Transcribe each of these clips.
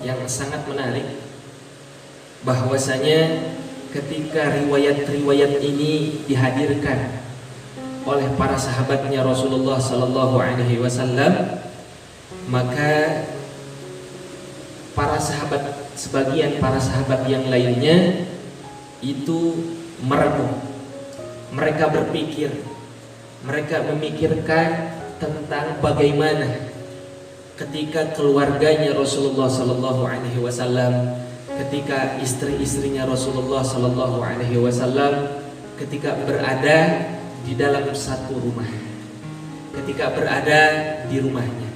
yang sangat menarik, bahwasanya ketika riwayat-riwayat ini dihadirkan oleh para sahabatnya Rasulullah Sallallahu Alaihi Wasallam, maka sebagian para sahabat yang lainnya itu merenung. Mereka berpikir, mereka memikirkan tentang bagaimana ketika keluarganya Rasulullah Sallallahu Alaihi Wasallam, ketika istri-istrinya Rasulullah Sallallahu Alaihi Wasallam, ketika berada di dalam satu rumah, ketika berada di rumahnya,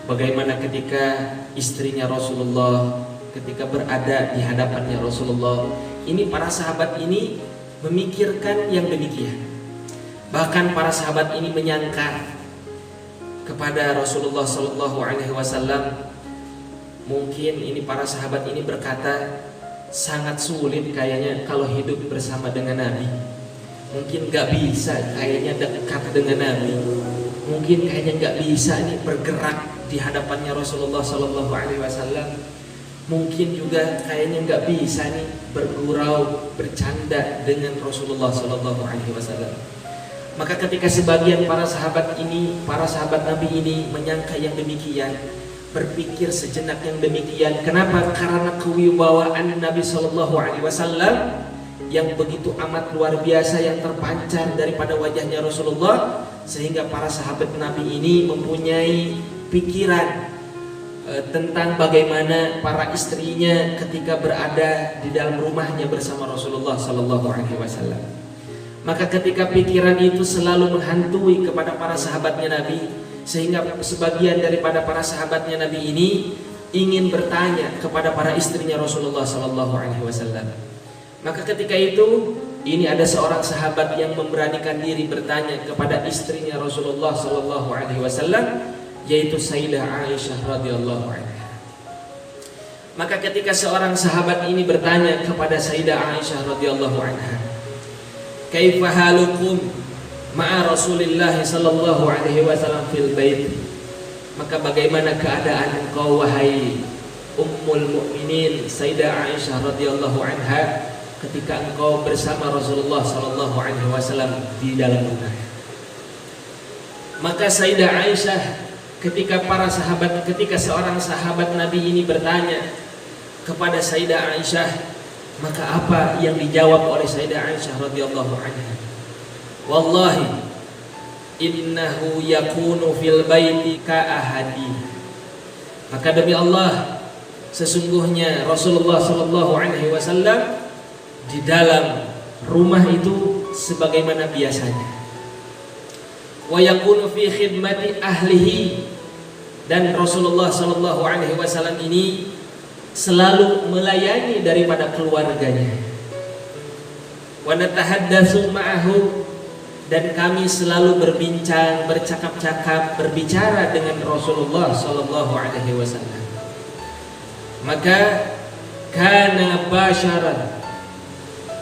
bagaimana ketika istrinya Rasulullah, ketika berada di hadapannya Rasulullah. Ini para sahabat ini memikirkan yang demikian. Bahkan para sahabat ini menyangka kepada Rasulullah Sallallahu Alaihi Wasallam. Mungkin ini para sahabat ini berkata, sangat sulit kayaknya kalau hidup bersama dengan Nabi. Mungkin gak bisa kayaknya dekat dengan Nabi. Mungkin kayaknya gak bisa nih bergerak di hadapannya Rasulullah Sallallahu Alaihi Wasallam. Mungkin juga kayaknya gak bisa nih bergurau, bercanda dengan Rasulullah Sallallahu Alaihi Wasallam. Maka ketika sebagian para sahabat Nabi ini menyangka yang demikian, berpikir sejenak yang demikian. Kenapa? Karena kewibawaan Nabi Sallallahu Alaihi Wasallam yang begitu amat luar biasa, yang terpancar daripada wajahnya Rasulullah, sehingga para sahabat Nabi ini mempunyai pikiran tentang bagaimana para istrinya ketika berada di dalam rumahnya bersama Rasulullah Sallallahu Alaihi Wasallam. Maka ketika pikiran itu selalu menghantui kepada para sahabatnya Nabi, sehingga sebagian daripada para sahabatnya Nabi ini ingin bertanya kepada para istrinya Rasulullah Sallallahu Alaihi Wasallam. Maka ketika itu, ini ada seorang sahabat yang memberanikan diri bertanya kepada istrinya Rasulullah Sallallahu Alaihi Wasallam, yaitu Sayyidah Aisyah radhiyallahu anha. Maka ketika seorang sahabat ini bertanya kepada Sayyidah Aisyah radhiyallahu anha, "Kaifa halukum ma'a Rasulillah sallallahu alaihi wasallam fil bait?" Maka bagaimana keadaan engkau wahai Ummul Mukminin Sayyidah Aisyah radhiyallahu anha ketika engkau bersama Rasulullah sallallahu alaihi wasallam di dalam rumah? Maka Sayyidah Aisyah, ketika seorang sahabat Nabi ini bertanya kepada Sayyidah Aisyah, maka apa yang dijawab oleh Sayyidah Aisyah radhiyallahu anha? "Wallahi innahu yakunu fil baiti ka ahadi." Maka demi Allah, sesungguhnya Rasulullah sallallahu alaihi wasallam di dalam rumah itu sebagaimana biasanya. Wa yakunu fi khidmati ahlihi, dan Rasulullah sallallahu alaihi wasallam ini selalu melayani daripada keluarganya. Wa natahaddatsu ma'ahu, dan kami selalu berbincang, bercakap-cakap, berbicara dengan Rasulullah sallallahu alaihi wasallam. Maka kana basyaran,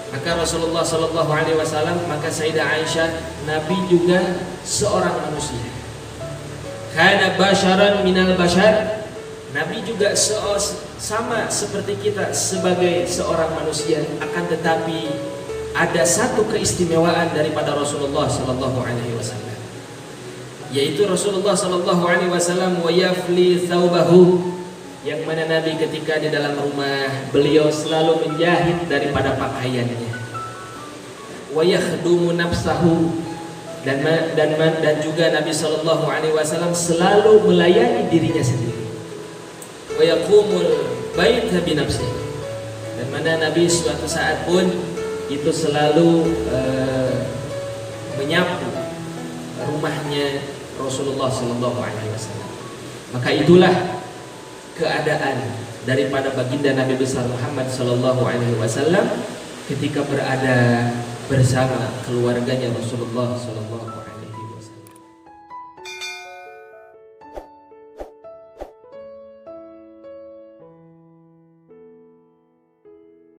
maka Rasulullah sallallahu alaihi wasallam, maka Sayyidah Aisyah, Nabi juga seorang manusia. Kana basyaran minal bashar, Nabi juga sama seperti kita sebagai seorang manusia, akan tetapi ada satu keistimewaan daripada Rasulullah sallallahu alaihi wasallam, yaitu Rasulullah sallallahu alaihi wasallam wa yafli thawbahu, yang mana Nabi ketika di dalam rumah beliau selalu menjahit daripada pakaiannya. Wa yakhdumu nafsahu, dan juga Nabi sallallahu alaihi wasallam selalu melayani dirinya sendiri. Wa yaqumul baita bi nafsihi, dan mana Nabi suatu saat pun itu selalu menyapu rumahnya Rasulullah sallallahu alaihi wasallam. Maka itulah keadaan daripada baginda Nabi besar Muhammad sallallahu alaihi wasallam ketika berada bersama keluarganya Rasulullah sallallahu alaihi wasallam.